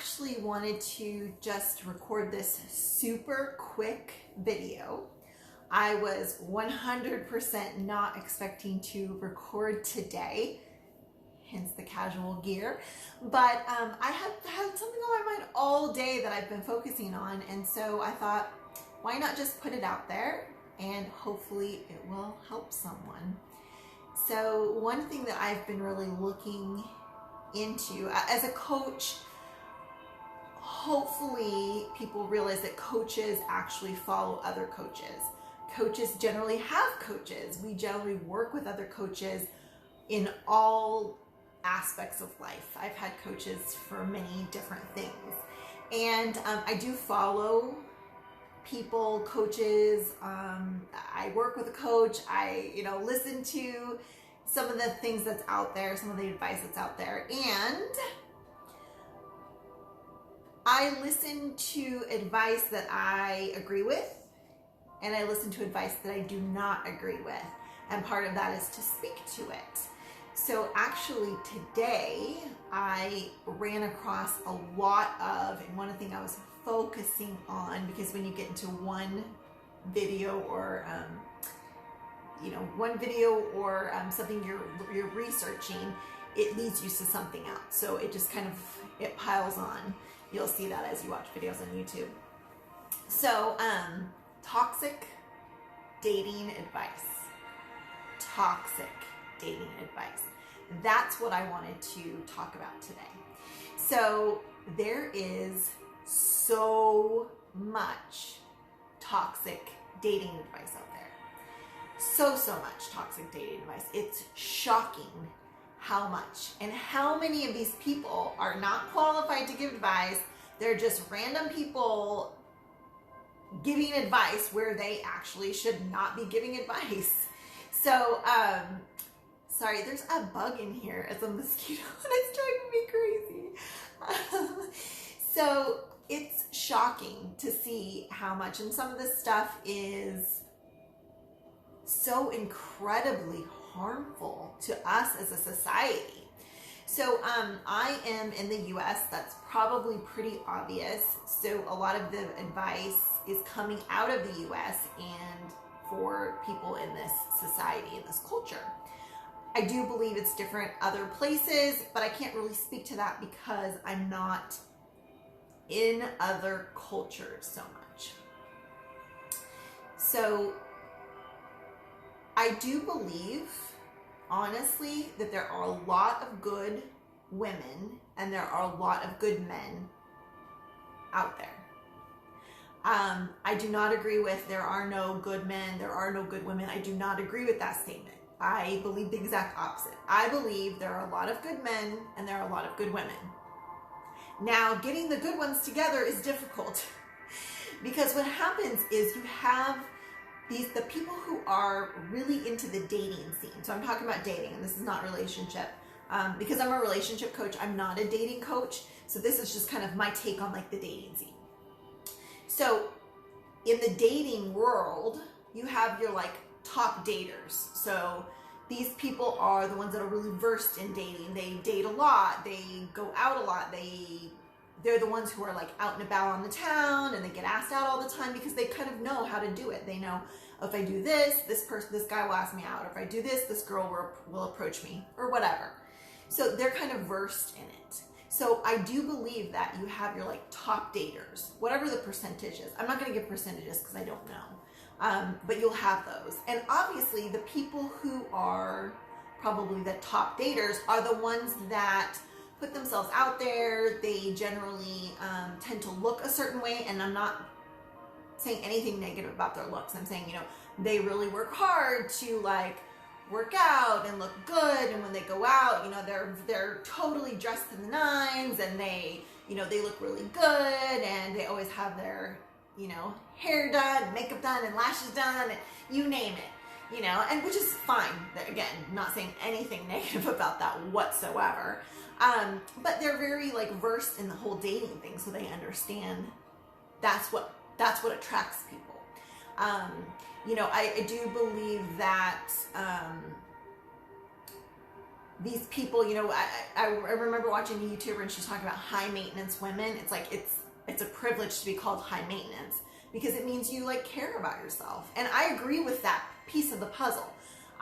actually wanted to just record this super quick video. I was 100% not expecting to record today, hence the casual gear, but I had something on my mind all day that I've been focusing on, and so I thought, why not just put it out there and hopefully it will help someone. So one thing that I've been really looking into as a coach, hopefully people realize that coaches actually follow other coaches. Coaches generally have coaches. We generally work with other coaches in all aspects of life. I've had coaches for many different things. And I do follow people, coaches. I work with a coach. I, listen to some of the things that's out there, some of the advice that's out there. And I listen to advice that I agree with, and I listen to advice that I do not agree with. And part of that is to speak to it. So actually today I ran across a lot of, and one of the things I was focusing on, because when you get into one video or something you're researching, it leads you to something else. So it just kind of, it piles on. You'll see that as you watch videos on YouTube. So toxic dating advice. Toxic dating advice. That's what I wanted to talk about today. So there is so much toxic dating advice out there. So much toxic dating advice. It's shocking how much, and how many of these people are not qualified to give advice. They're just random people giving advice where they actually should not be giving advice. So, sorry, there's a bug in here. It's a mosquito and it's driving me crazy. So it's shocking to see how much, and some of this stuff is so incredibly harmful to us as a society. So I am in the US. That's probably pretty obvious. So a lot of the advice is coming out of the US and for people in this society, in this culture. I do believe it's different other places, but I can't really speak to that because I'm not in other cultures so much. So I do believe, honestly, that there are a lot of good women and there are a lot of good men out there. I do not agree with there are no good men, there are no good women. I do not agree with that statement. I believe the exact opposite. I believe there are a lot of good men and there are a lot of good women. Now, getting the good ones together is difficult because what happens is you have the people who are really into the dating scene. So I'm talking about dating, and this is not relationship. Because I'm a relationship coach, I'm not a dating coach. So this is just kind of my take on like the dating scene. So in the dating world, you have your like top daters. So these people are the ones that are really versed in dating. They date a lot, they go out a lot, they're the ones who are like out and about on the town, and they get asked out all the time because they kind of know how to do it. They know, if I do this, this guy will ask me out. Or if I do this, this girl will approach me, or whatever. So they're kind of versed in it. So I do believe that you have your like top daters, whatever the percentage is. I'm not going to give percentages because I don't know. But you'll have those. And obviously the people who are probably the top daters are the ones that put themselves out there. They generally tend to look a certain way, and I'm not saying anything negative about their looks. I'm saying, they really work hard to like work out and look good, and when they go out, they're totally dressed to the nines, and they look really good, and they always have their hair done, makeup done, and lashes done, and you name it, and which is fine. Again, not saying anything negative about that whatsoever. But they're very like versed in the whole dating thing, so they understand that's what attracts people. I do believe that these people, you know, I remember watching a YouTuber and she's talking about high maintenance women. It's like, it's a privilege to be called high maintenance because it means you like care about yourself. And I agree with that piece of the puzzle.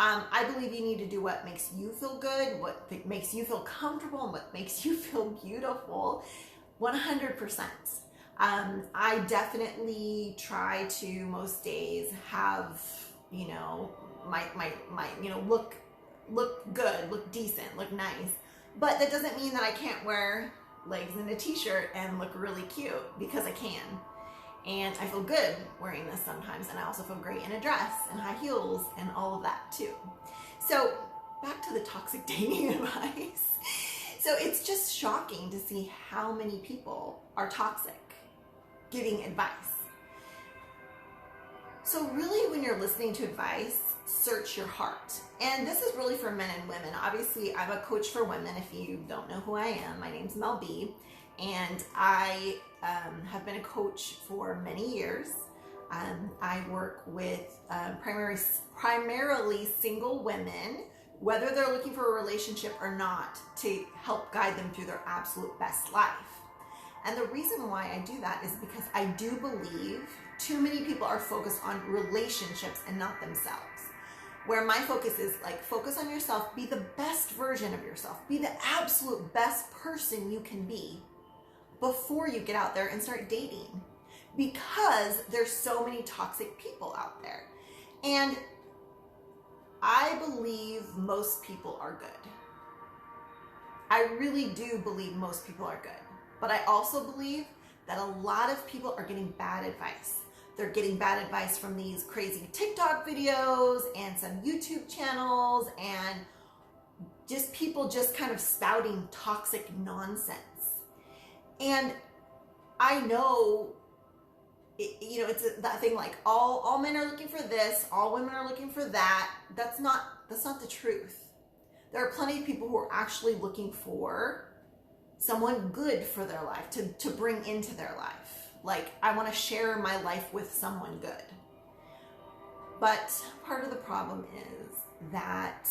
I believe you need to do what makes you feel good, what makes you feel comfortable, and what makes you feel beautiful. 100%. I definitely try to most days have, you know, my you know, look good, look decent, look nice. But that doesn't mean that I can't wear legs in a t-shirt and look really cute, because I can. And I feel good wearing this sometimes, and I also feel great in a dress and high heels and all of that too. So back to the toxic dating advice. So it's just shocking to see how many people are toxic giving advice. So really, when you're listening to advice, search your heart. And this is really for men and women. Obviously, I'm a coach for women. If you don't know who I am, my name's Mel B. And I have been a coach for many years. I work with primarily single women, whether they're looking for a relationship or not, to help guide them through their absolute best life. And the reason why I do that is because I do believe too many people are focused on relationships and not themselves. Where my focus is like, focus on yourself, be the best version of yourself, be the absolute best person you can be before you get out there and start dating. Because there's so many toxic people out there. And I believe most people are good. I really do believe most people are good. But I also believe that a lot of people are getting bad advice. They're getting bad advice from these crazy TikTok videos and some YouTube channels and just people just kind of spouting toxic nonsense. And I know, you know, it's that thing like all men are looking for this, all women are looking for that. That's not the truth. There are plenty of people who are actually looking for someone good for their life, to bring into their life. Like, I want to share my life with someone good. But part of the problem is that,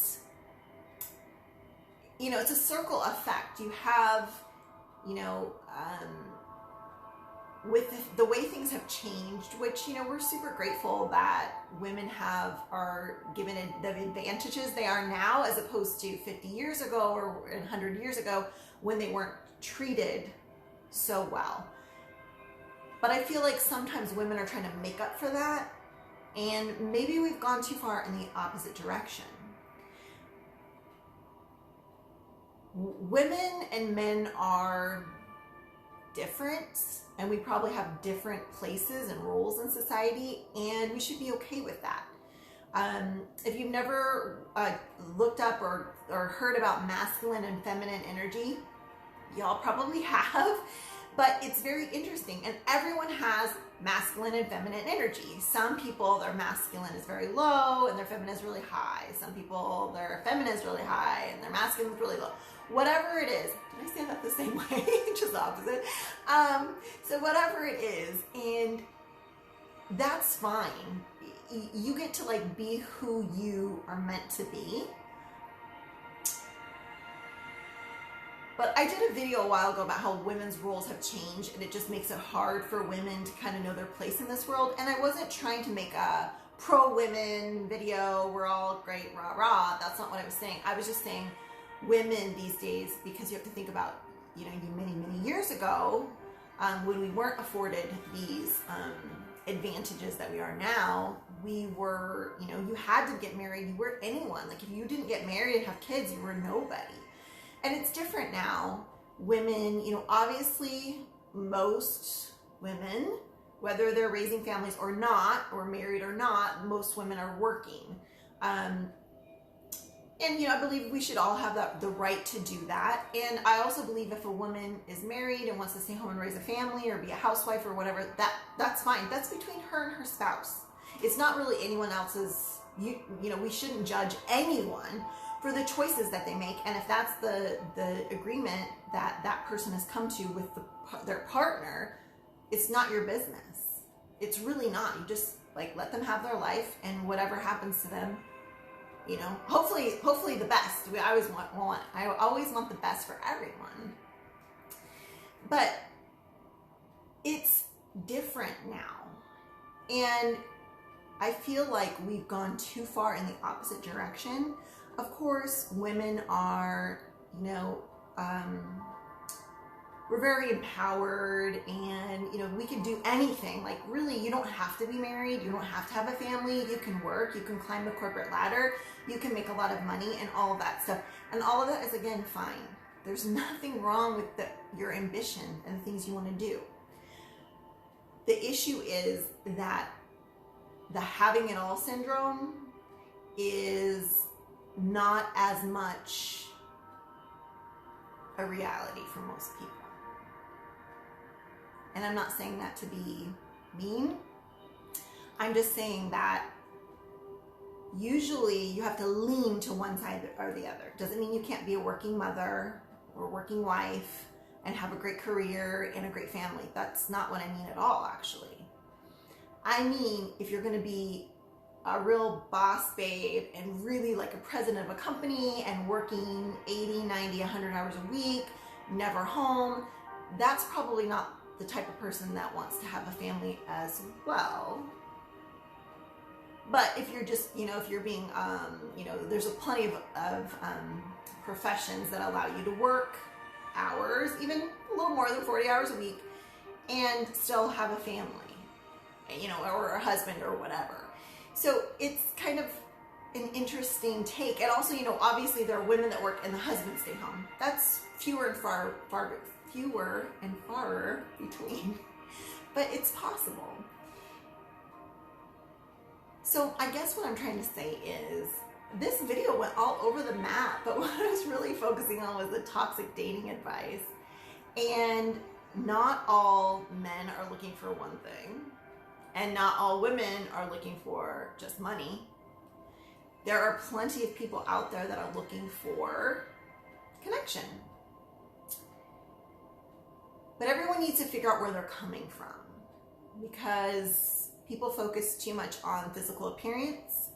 you know, it's a circle effect. You have, you know, with the way things have changed, which, you know, we're super grateful that women are given the advantages they are now, as opposed to 50 years ago or 100 years ago when they weren't treated so well. But I feel like sometimes women are trying to make up for that, and maybe we've gone too far in the opposite direction. Women and men are different, and we probably have different places and roles in society, and we should be okay with that. If you've never looked up or heard about masculine and feminine energy, y'all probably have, but it's very interesting, and everyone has masculine and feminine energy. Some people, their masculine is very low and their feminine is really high. Some people, their feminine is really high and their masculine is really low. Whatever it is, did I say that the same way? Just the opposite. So whatever it is, and that's fine. You get to like be who you are meant to be. But I did a video a while ago about how women's roles have changed, and it just makes it hard for women to kind of know their place in this world. And I wasn't trying to make a pro-women video, we're all great, rah, rah. That's not what I was saying. I was just saying women these days, because you have to think about, you know, many, many years ago, when we weren't afforded these advantages that we are now, we were, you know, you had to get married, you were anyone. Like, if you didn't get married and have kids, you were nobody. And it's different now. Women, you know, obviously most women, whether they're raising families or not, or married or not, most women are working. And, you know, I believe we should all have the right to do that. And I also believe if a woman is married and wants to stay home and raise a family or be a housewife or whatever, that's fine. That's between her and her spouse. It's not really anyone else's, you know, we shouldn't judge anyone for the choices that they make. And if that's the agreement that person has come to with their partner, it's not your business. It's really not. You just like let them have their life, and whatever happens to them, You know, hopefully the best. I always want the best for everyone. But it's different now. And I feel like we've gone too far in the opposite direction. Of course, women are, you know, we're very empowered, and, you know, we can do anything. Like, really, you don't have to be married. You don't have to have a family. You can work. You can climb the corporate ladder. You can make a lot of money and all of that stuff. And all of that is, again, fine. There's nothing wrong with your ambition and the things you want to do. The issue is that the having it all syndrome is not as much a reality for most people. And I'm not saying that to be mean. I'm just saying that usually you have to lean to one side or the other. Doesn't mean you can't be a working mother or working wife and have a great career and a great family. That's not what I mean at all, actually. I mean, if you're going to be a real boss babe and really like a president of a company and working 80, 90, 100 hours a week, never home, that's probably not the type of person that wants to have a family as well. But if you're just, you know, if you're being, you know, there's plenty of professions that allow you to work hours, even a little more than 40 hours a week, and still have a family, you know, or a husband or whatever. So it's kind of an interesting take. And also, you know, obviously there are women that work and the husbands stay home. That's fewer and far between, but it's possible. So I guess what I'm trying to say is this video went all over the map, but what I was really focusing on was the toxic dating advice. And not all men are looking for one thing, and not all women are looking for just money. There are plenty of people out there that are looking for connection. But everyone needs to figure out where they're coming from, because people focus too much on physical appearance.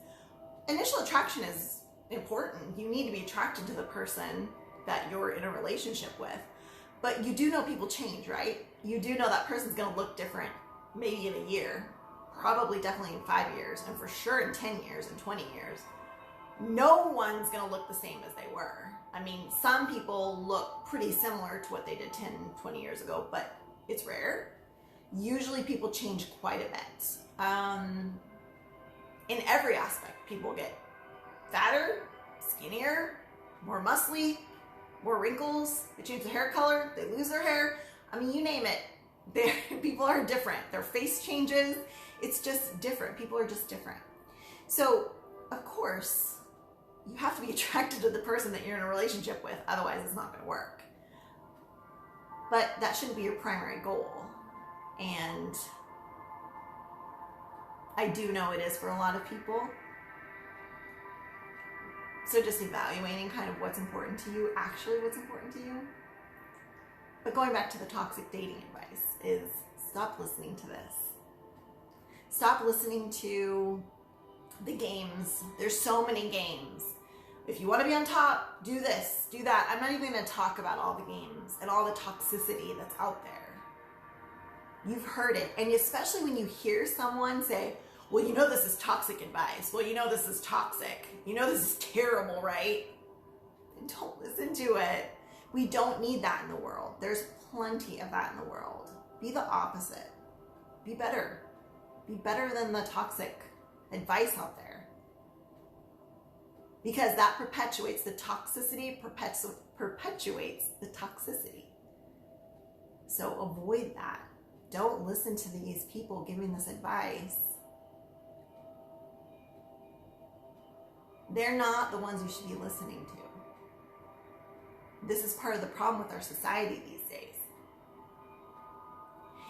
Initial attraction is important. You need to be attracted to the person that you're in a relationship with. But you do know people change, right? You do know that person's going to look different maybe in a year, probably definitely in 5 years, and for sure in 10 years and 20 years. No one's going to look the same as they were. I mean, some people look pretty similar to what they did 10, 20 years ago, but it's rare. Usually people change quite a bit. In every aspect, people get fatter, skinnier, more muscly, more wrinkles. They change their hair color, they lose their hair. I mean, you name it. People are different. Their face changes. It's just different. People are just different. So, of course, you have to be attracted to the person that you're in a relationship with. Otherwise, it's not going to work. But that shouldn't be your primary goal. And I do know it is for a lot of people. So just evaluating kind of what's important to you, actually what's important to you. But going back to the toxic dating advice is stop listening to this. Stop listening to the games. There's so many games. If you want to be on top, do this, do that. I'm not even going to talk about all the games and all the toxicity that's out there. You've heard it. And especially when you hear someone say, well, you know this is toxic advice. Well, you know this is toxic. You know this is terrible, right? Don't listen to it. We don't need that in the world. There's plenty of that in the world. Be the opposite. Be better. Be better than the toxic advice out there. Because that perpetuates the toxicity, perpetuates the toxicity. So avoid that. Don't listen to these people giving this advice. They're not the ones you should be listening to. This is part of the problem with our society these days.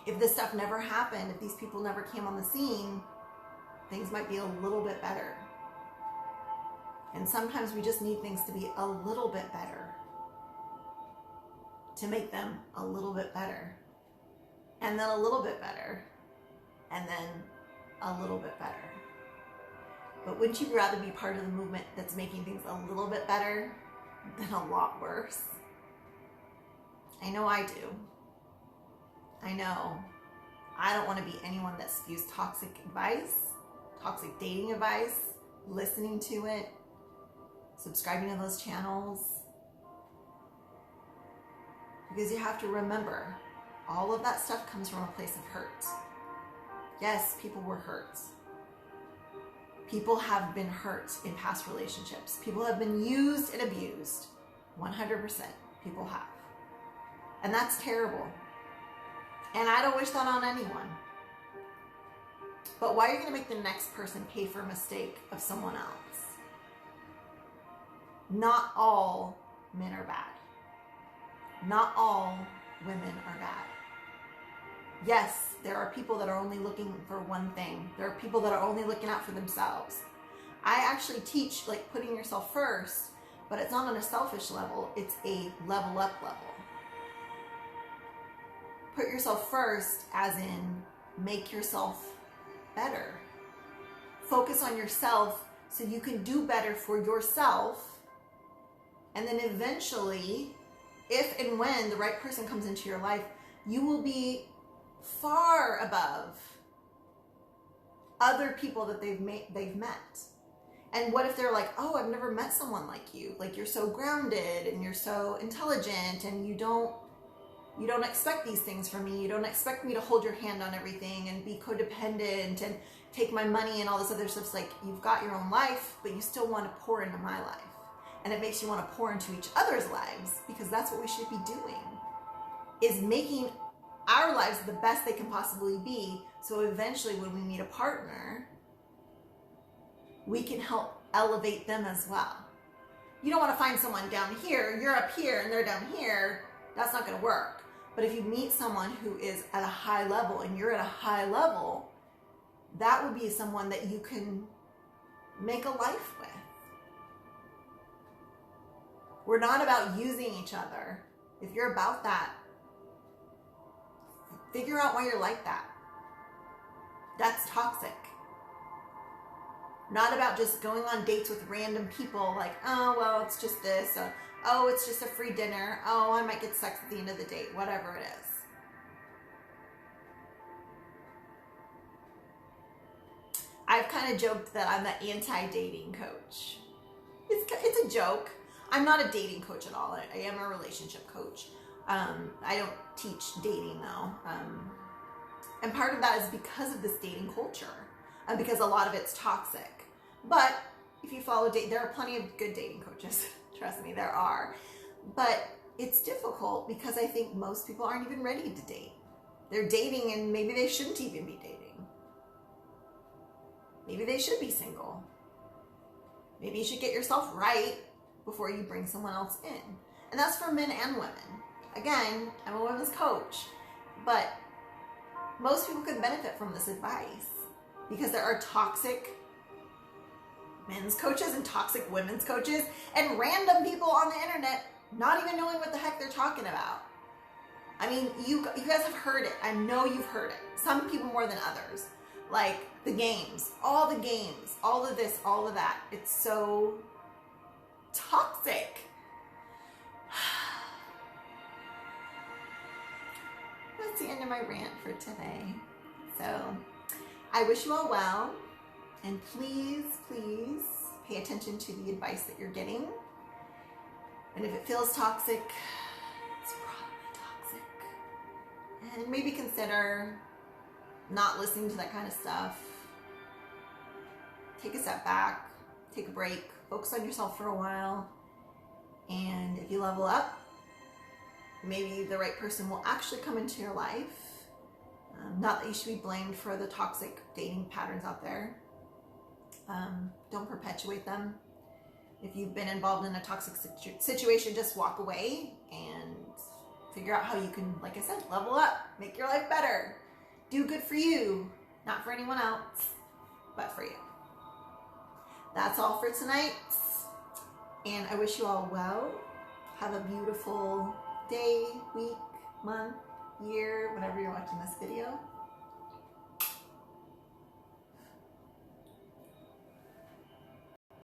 If this stuff never happened, if these people never came on the scene, things might be a little bit better. And sometimes we just need things to be a little bit better to make them a little bit better. And then a little bit better. And then a little bit better. But wouldn't you rather be part of the movement that's making things a little bit better than a lot worse? I know I do. I know. I don't want to be anyone that spews toxic advice, toxic dating advice, listening to it, subscribing to those channels. Because you have to remember, all of that stuff comes from a place of hurt. Yes, people were hurt. People have been hurt in past relationships. People have been used and abused. 100% people have. And that's terrible. And I don't wish that on anyone. But why are you going to make the next person pay for a mistake of someone else? Not all men are bad. Not all women are bad. Yes, there are people that are only looking for one thing. There are people that are only looking out for themselves. I actually teach like putting yourself first, but it's not on a selfish level. It's a level up level. Put yourself first as in make yourself better. Focus on yourself so you can do better for yourself. And then eventually, if and when the right person comes into your life, you will be far above other people that they've met. And what if they're like, oh, I've never met someone like you. Like you're so grounded and you're so intelligent and you don't expect these things from me. You don't expect me to hold your hand on everything and be codependent and take my money and all this other stuff. It's like you've got your own life, but you still want to pour into my life. And it makes you want to pour into each other's lives because that's what we should be doing, is making our lives the best they can possibly be. So eventually when we meet a partner, we can help elevate them as well. You don't want to find someone down here, you're up here and they're down here. That's not going to work. But if you meet someone who is at a high level and you're at a high level, that would be someone that you can make a life with. We're not about using each other. If you're about that, figure out why you're like that. That's toxic. Not about just going on dates with random people like, oh, well, it's just this. Oh, it's just a free dinner. Oh, I might get sex at the end of the date. Whatever it is. I've kind of joked that I'm the anti-dating coach. It's a joke. I'm not a dating coach at all. I am a relationship coach. I don't teach dating though. And part of that is because of this dating culture. And because a lot of it's toxic. But if you follow there are plenty of good dating coaches. Trust me, there are. But it's difficult because I think most people aren't even ready to date. They're dating and maybe they shouldn't even be dating. Maybe they should be single. Maybe you should get yourself right before you bring someone else in. And that's for men and women. Again, I'm a women's coach, but most people could benefit from this advice because there are toxic men's coaches and toxic women's coaches and random people on the internet not even knowing what the heck they're talking about. I mean, you guys have heard it. I know you've heard it. Some people more than others. Like the games, all of this, all of that. It's so toxic. That's the end of my rant for today. So I wish you all well, and please pay attention to the advice that you're getting. And if it feels toxic, it's probably toxic. And maybe consider not listening to that kind of stuff. Take a step back, take a break, focus on yourself for a while. And if you level up, maybe the right person will actually come into your life. Not that you should be blamed for the toxic dating patterns out there. Don't perpetuate them. If you've been involved in a toxic situation, just walk away and figure out how you can, like I said, level up, make your life better. Do good for you, not for anyone else, but for you. That's all for tonight. And I wish you all well. Have a beautiful day, week, month, year, whenever you're watching this video.